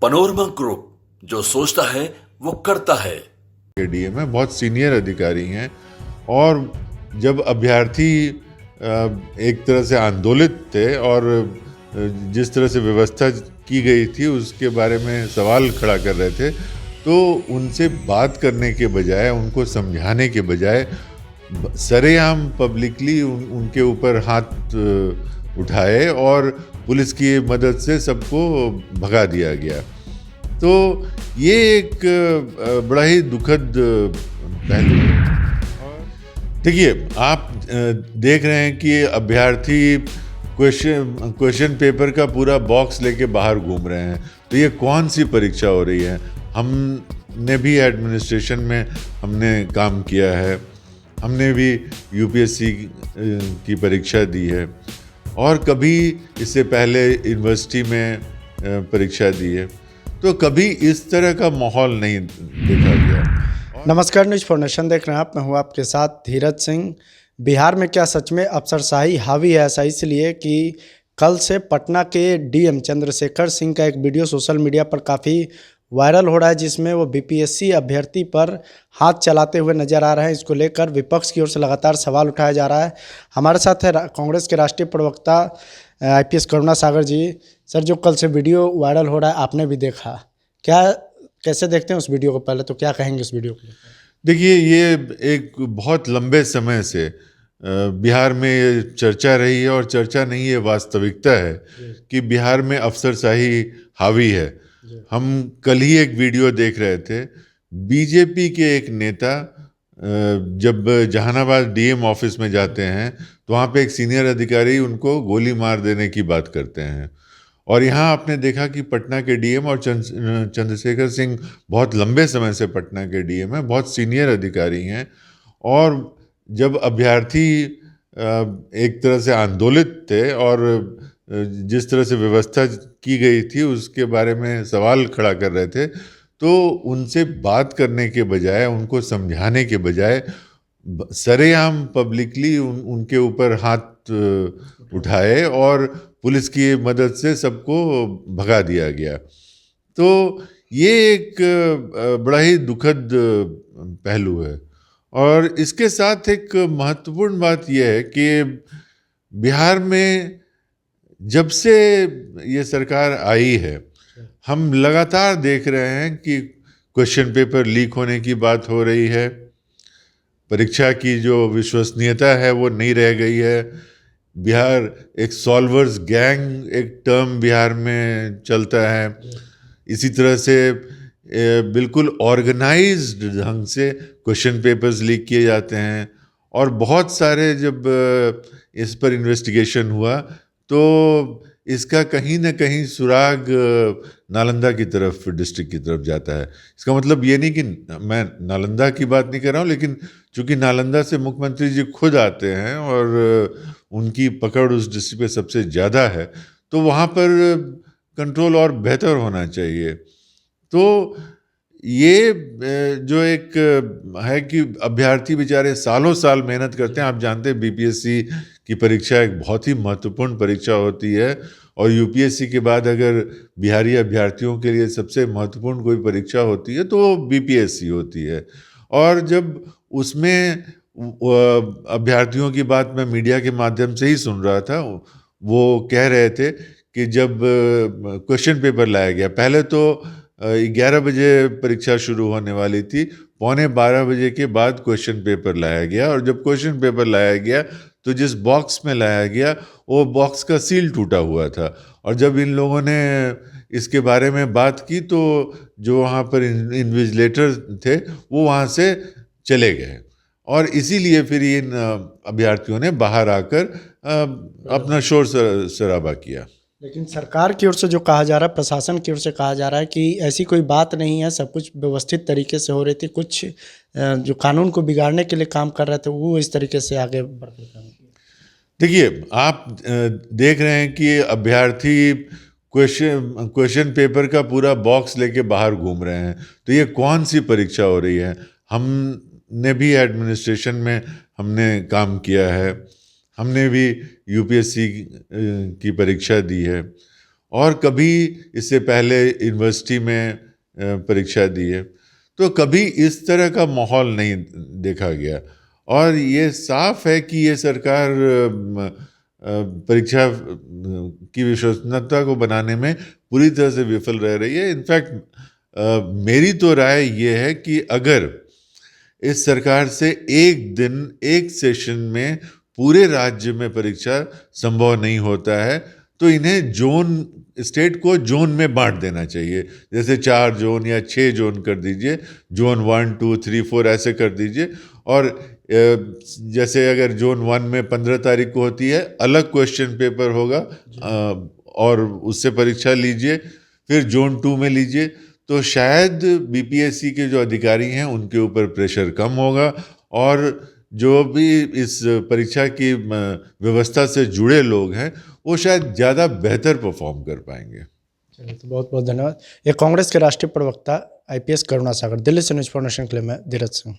Panorama group, जो सोचता है वो करता है। डीए में बहुत सीनियर अधिकारी हैं और जब अभ्यर्थी एक तरह से आंदोलित थे और जिस तरह से व्यवस्था की गई थी उसके बारे में सवाल खड़ा कर रहे थे, तो उनसे बात करने के बजाय, उनको समझाने के बजाय सरेआम पब्लिकली उनके ऊपर हाथ उठाए और पुलिस की मदद से सबको भगा दिया गया। तो ये एक बड़ा ही दुखद पहलू है। देखिए, आप देख रहे हैं कि अभ्यर्थी क्वेश्चन पेपर का पूरा बॉक्स लेके बाहर घूम रहे हैं। तो ये कौन सी परीक्षा हो रही है? हमने भी एडमिनिस्ट्रेशन में हमने काम किया है, हमने भी यूपीएससी की परीक्षा दी है और कभी इससे पहले यूनिवर्सिटी में परीक्षा दी है। तो कभी इस तरह का माहौल नहीं देखा गया। नमस्कार, न्यूज़ फॉर नेशन देख रहे हैं आप। मैं हूं आपके साथ धीरज सिंह। बिहार में क्या सच में अफसरशाही हावी है? ऐसा इसलिए कि कल से पटना के डीएम चंद्रशेखर सिंह का एक वीडियो सोशल मीडिया पर काफ़ी वायरल हो रहा है, जिसमें वो बीपीएससी अभ्यर्थी पर हाथ चलाते हुए नजर आ रहे हैं। इसको लेकर विपक्ष की ओर से लगातार सवाल उठाया जा रहा है। हमारे साथ है कांग्रेस के राष्ट्रीय प्रवक्ता आईपीएस करुणा सागर जी। सर, जो कल से वीडियो वायरल हो रहा है, आपने भी देखा, क्या कैसे देखते हैं उस वीडियो को? पहले तो क्या कहेंगे उस वीडियो को? देखिए, ये एक बहुत लंबे समय से बिहार में ये चर्चा रही है और चर्चा नहीं, ये वास्तविकता है कि बिहार में अफसरशाही हावी है। हम कल ही एक वीडियो देख रहे थे, बीजेपी के एक नेता जब जहानाबाद डीएम ऑफिस में जाते हैं तो वहाँ पे एक सीनियर अधिकारी उनको गोली मार देने की बात करते हैं। और यहाँ आपने देखा कि पटना के डीएम और चंद्रशेखर सिंह बहुत लंबे समय से पटना के डीएम हैं, बहुत सीनियर अधिकारी हैं और जब अभ्यर्थी एक तरह से आंदोलित थे और जिस तरह से व्यवस्था की गई थी उसके बारे में सवाल खड़ा कर रहे थे, तो उनसे बात करने के बजाय, उनको समझाने के बजाय सरेआम पब्लिकली उनके ऊपर हाथ उठाए और पुलिस की मदद से सबको भगा दिया गया। तो ये एक बड़ा ही दुखद पहलू है। और इसके साथ एक महत्वपूर्ण बात यह है कि बिहार में जब से ये सरकार आई है, हम लगातार देख रहे हैं कि क्वेश्चन पेपर लीक होने की बात हो रही है, परीक्षा की जो विश्वसनीयता है वो नहीं रह गई है। बिहार एक सॉल्वर्स गैंग, एक टर्म बिहार में चलता है। इसी तरह से बिल्कुल ऑर्गेनाइज्ड ढंग से क्वेश्चन पेपर्स लीक किए जाते हैं और बहुत सारे जब इस पर इन्वेस्टिगेशन हुआ तो इसका कहीं ना कहीं सुराग नालंदा की तरफ, डिस्ट्रिक्ट की तरफ जाता है। इसका मतलब ये नहीं कि मैं नालंदा की बात नहीं कर रहा हूँ, लेकिन चूंकि नालंदा से मुख्यमंत्री जी खुद आते हैं और उनकी पकड़ उस डिस्ट्रिक्ट पे सबसे ज़्यादा है, तो वहाँ पर कंट्रोल और बेहतर होना चाहिए। तो ये जो एक है कि अभ्यर्थी बेचारे सालों साल मेहनत करते हैं। आप जानते हैं बीपीएससी की परीक्षा एक बहुत ही महत्वपूर्ण परीक्षा होती है और यूपीएससी के बाद अगर बिहारी अभ्यर्थियों के लिए सबसे महत्वपूर्ण कोई परीक्षा होती है तो वो बीपीएससी होती है। और जब उसमें अभ्यर्थियों की बात मैं मीडिया के माध्यम से ही सुन रहा था, वो कह रहे थे कि जब क्वेश्चन पेपर लाया गया, पहले तो 11 बजे परीक्षा शुरू होने वाली थी, 11:15 बजे के बाद क्वेश्चन पेपर लाया गया और जब क्वेश्चन पेपर लाया गया तो जिस बॉक्स में लाया गया वो बॉक्स का सील टूटा हुआ था। और जब इन लोगों ने इसके बारे में बात की तो जो वहाँ पर इन्विजिलेटर थे वो वहाँ से चले गए और इसीलिए फिर इन अभ्यर्थियों ने बाहर आकर अपना शोर शराबा किया। लेकिन सरकार की ओर से जो कहा जा रहा है, प्रशासन की ओर से कहा जा रहा है कि ऐसी कोई बात नहीं है, सब कुछ व्यवस्थित तरीके से हो रही थी। कुछ जो कानून को बिगाड़ने के लिए काम कर रहे थे वो इस तरीके से आगे बढ़ रहे थे। देखिए, आप देख रहे हैं कि अभ्यर्थी क्वेश्चन पेपर का पूरा बॉक्स लेके बाहर घूम रहे हैं। तो ये कौन सी परीक्षा हो रही है? हमने भी एडमिनिस्ट्रेशन में हमने काम किया है, हमने भी यूपीएससी की परीक्षा दी है और कभी इससे पहले यूनिवर्सिटी में परीक्षा दी है। तो कभी इस तरह का माहौल नहीं देखा गया और ये साफ है कि ये सरकार परीक्षा की विश्वसनीयता को बनाने में पूरी तरह से विफल रह रही है। इनफैक्ट मेरी तो राय ये है कि अगर इस सरकार से एक दिन एक सेशन में पूरे राज्य में परीक्षा संभव नहीं होता है तो इन्हें स्टेट को जोन में बांट देना चाहिए। जैसे 4 जोन या 6 जोन कर दीजिए, जोन 1, 2, 3, 4 ऐसे कर दीजिए। और जैसे अगर जोन 1 में 15 तारीख को होती है, अलग क्वेश्चन पेपर होगा और उससे परीक्षा लीजिए, फिर जोन 2 में लीजिए, तो शायद बीपीएससी के जो अधिकारी हैं उनके ऊपर प्रेशर कम होगा और जो भी इस परीक्षा की व्यवस्था से जुड़े लोग हैं वो शायद ज़्यादा बेहतर परफॉर्म कर पाएंगे। चलिए, तो बहुत बहुत धन्यवाद। ये कांग्रेस के राष्ट्रीय प्रवक्ता आईपीएस करुणा सागर, दिल्ली से न्यूज़ फॉर नेशन के लिए मैं धीरज सिंह।